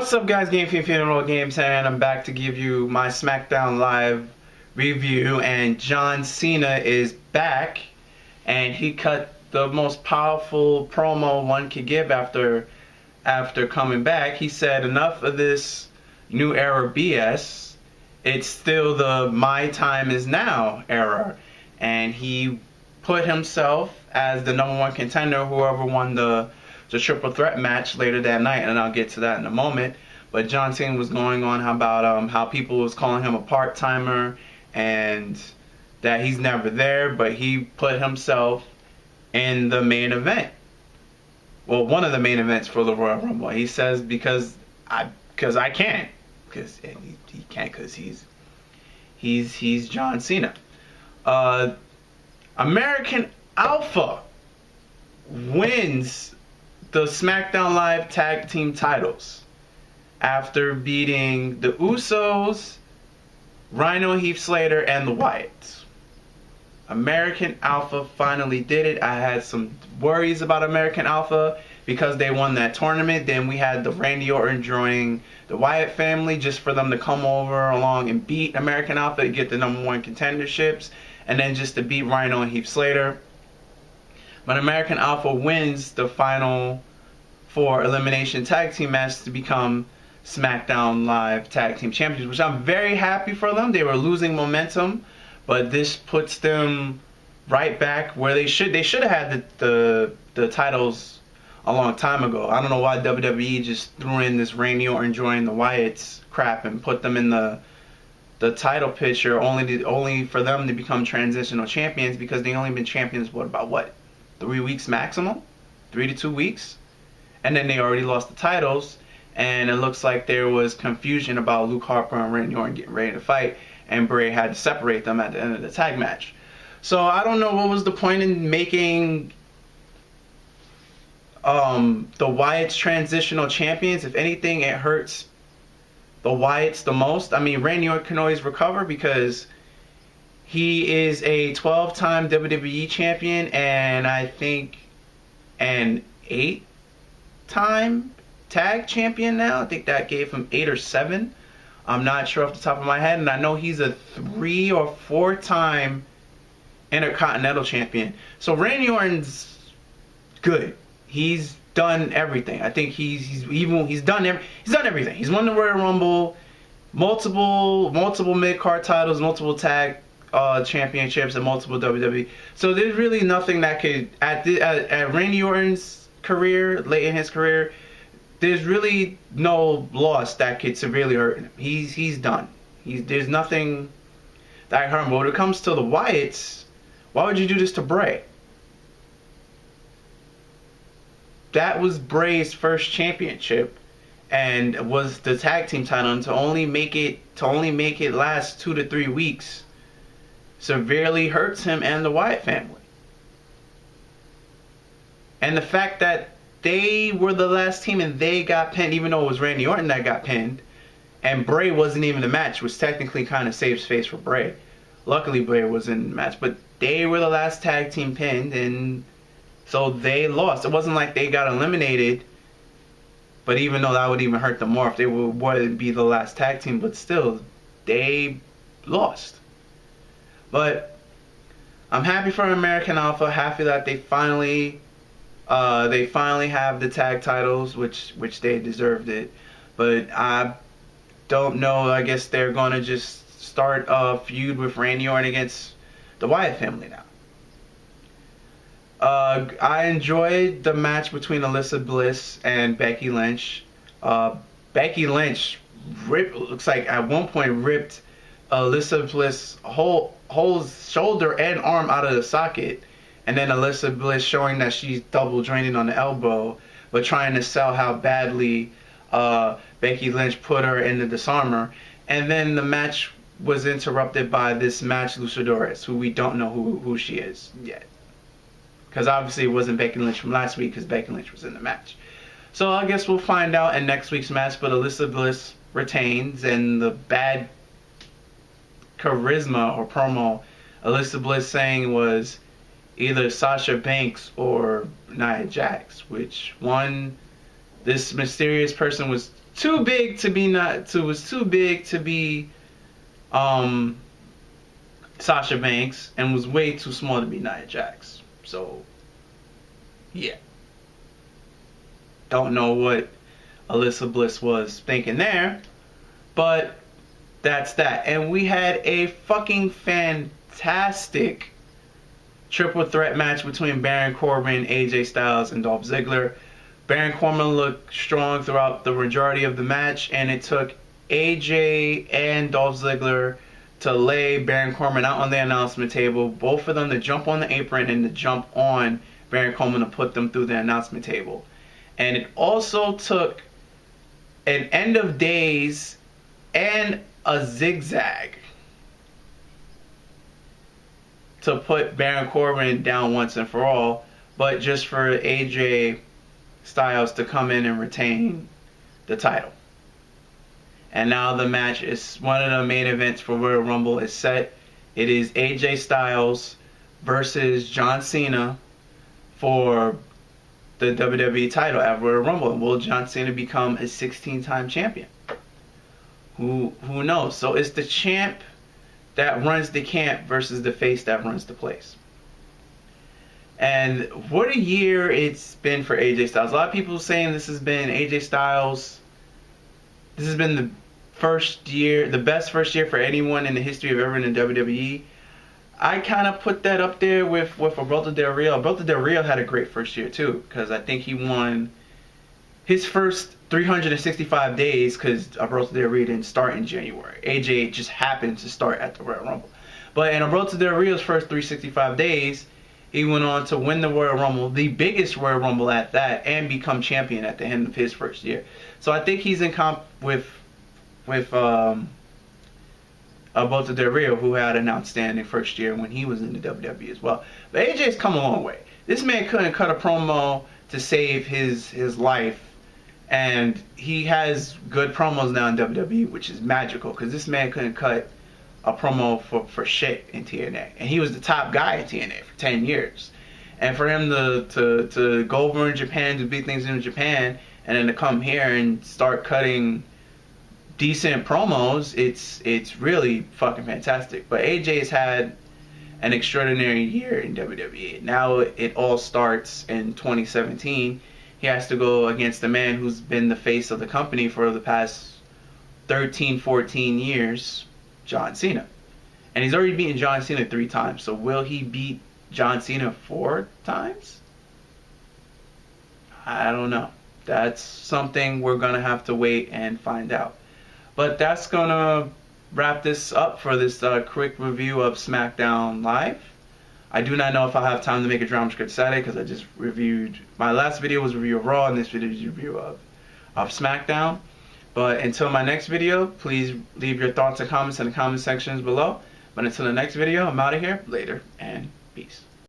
What's up, guys? Game Funeral Games, and I'm back to give you my Smackdown Live review. And John Cena is back, and he cut the most powerful promo one could give after coming back. He said, "Enough of this new era BS. It's still the my time is now era," and he put himself as the #1 contender, whoever won the triple threat match later that night, and I'll get to that in a moment. But John Cena was going on about how people was calling him a part-timer and that he's never there, but he put himself in the main event. Well, one of the main events for the Royal Rumble. He says because I can, because he can't, because he's John Cena. American Alpha wins the SmackDown Live Tag Team titles after beating the Usos, Rhino, Heath Slater, and the Wyatts. American Alpha finally did it. I had some worries about American Alpha because they won that tournament. Then we had the Randy Orton joining the Wyatt family just for them to come over along and beat American Alpha to get the #1 contenderships, and then just to beat Rhino and Heath Slater. But American Alpha wins the final 4 elimination tag team match to become SmackDown Live Tag Team Champions, which I'm very happy for them. They were losing momentum, but this puts them right back where they should. They should have had the titles a long time ago. I don't know why WWE just threw in this Randy Orton joining the Wyatts crap and put them in the title picture only for them to become transitional champions, because they only been champions about 3 weeks maximum, 3 to 2 weeks, and then they already lost the titles. And it looks like there was confusion about Luke Harper and Randy Orton getting ready to fight, and Bray had to separate them at the end of the tag match. So I don't know what was the point in making the Wyatts transitional champions. If anything, it hurts the Wyatts the most. I mean, Randy Orton can always recover because he is a 12-time WWE champion, and I think an 8-time tag champion now. I think that gave him 8 or 7. I'm not sure off the top of my head. And I know he's a 3 or 4-time Intercontinental champion. So Randy Orton's good. He's done everything. I think he's done everything. He's won the Royal Rumble, multiple mid-card titles, multiple tag championships, and multiple WWE. So there's really nothing that could at Randy Orton's career, late in his career, there's really no loss that could severely hurt him. He's done. There's nothing that hurt him. But when it comes to the Wyatts, why would you do this to Bray? That was Bray's first championship, and was the tag team title, and to only make it last 2 to 3 weeks severely hurts him and the Wyatt family. And the fact that they were the last team and they got pinned, even though it was Randy Orton that got pinned, and Bray wasn't even in the match, which technically kind of saves face for Bray. Luckily, Bray was in the match, but they were the last tag team pinned, and so they lost. It wasn't like they got eliminated, but even though that would even hurt them more if they would be the last tag team, but still, they lost. But I'm happy for American Alpha, happy that they finally have the tag titles, which they deserved it. But I don't know. I guess they're gonna just start a feud with Randy Orton against the Wyatt family now. I enjoyed the match between Alexa Bliss and Becky Lynch. Becky Lynch looks like at one point ripped Alexa Bliss whole shoulder and arm out of the socket. And then Alexa Bliss showing that she's double jointed on the elbow, but trying to sell how badly Becky Lynch put her in the disarmor. And then the match was interrupted by this match Luchadores, who we don't know who she is yet. Because obviously it wasn't Becky Lynch from last week, because Becky Lynch was in the match. So I guess we'll find out in next week's match, but Alexa Bliss retains, and the bad charisma or promo Alexa Bliss saying was either Sasha Banks or Nia Jax, which one, this mysterious person was too big to be Sasha Banks, and was way too small to be Nia Jax. So yeah, don't know what Alyssa Bliss was thinking there, but that's that. And we had a fucking fantastic triple threat match between Baron Corbin, AJ Styles, and Dolph Ziggler. Baron Corbin looked strong throughout the majority of the match, and it took AJ and Dolph Ziggler to lay Baron Corbin out on the announcement table, both of them to jump on the apron and to jump on Baron Corbin to put them through the announcement table. And it also took an end of days and a zigzag to put Baron Corbin down once and for all, but just for AJ Styles to come in and retain the title. And now the match is one of the main events for Royal Rumble is set. It is AJ Styles versus John Cena for the WWE title at Royal Rumble. And will John Cena become a 16-time champion? Who knows? So it's the champ that runs the camp versus the face that runs the place. And what a year it's been for AJ Styles. A lot of people saying this has been AJ Styles. This has been the first year, the best first year for anyone in the history of ever in the WWE. I kind of put that up there with Alberto Del Rio. Alberto Del Rio had a great first year too, because I think he won his first 365 days because Alberto Del Rio didn't start in January. AJ just happened to start at the Royal Rumble. But in Alberto Del Rio's first 365 days, he went on to win the Royal Rumble, the biggest Royal Rumble at that, and become champion at the end of his first year. So I think he's in comp with Alberto Del Rio, who had an outstanding first year when he was in the WWE as well. But AJ's come a long way. This man couldn't cut a promo to save his life, and he has good promos now in WWE, which is magical, because this man couldn't cut a promo for shit in TNA, and he was the top guy in TNA for 10 years. And for him to go over in Japan, do big things in Japan, and then to come here and start cutting decent promos, it's really fucking fantastic. But AJ has had an extraordinary year in WWE. Now it all starts in 2017. He has to go against the man who's been the face of the company for the past 13, 14 years, John Cena. And he's already beaten John Cena 3 times. So will he beat John Cena 4 times? I don't know. That's something we're going to have to wait and find out. But that's going to wrap this up for this quick review of Smackdown Live. I do not know if I'll have time to make a drama script Saturday because I just reviewed, my last video was a review of Raw and this video is a review of Smackdown. But until my next video, please leave your thoughts and comments in the comment sections below. But until the next video, I'm out of here. Later and peace.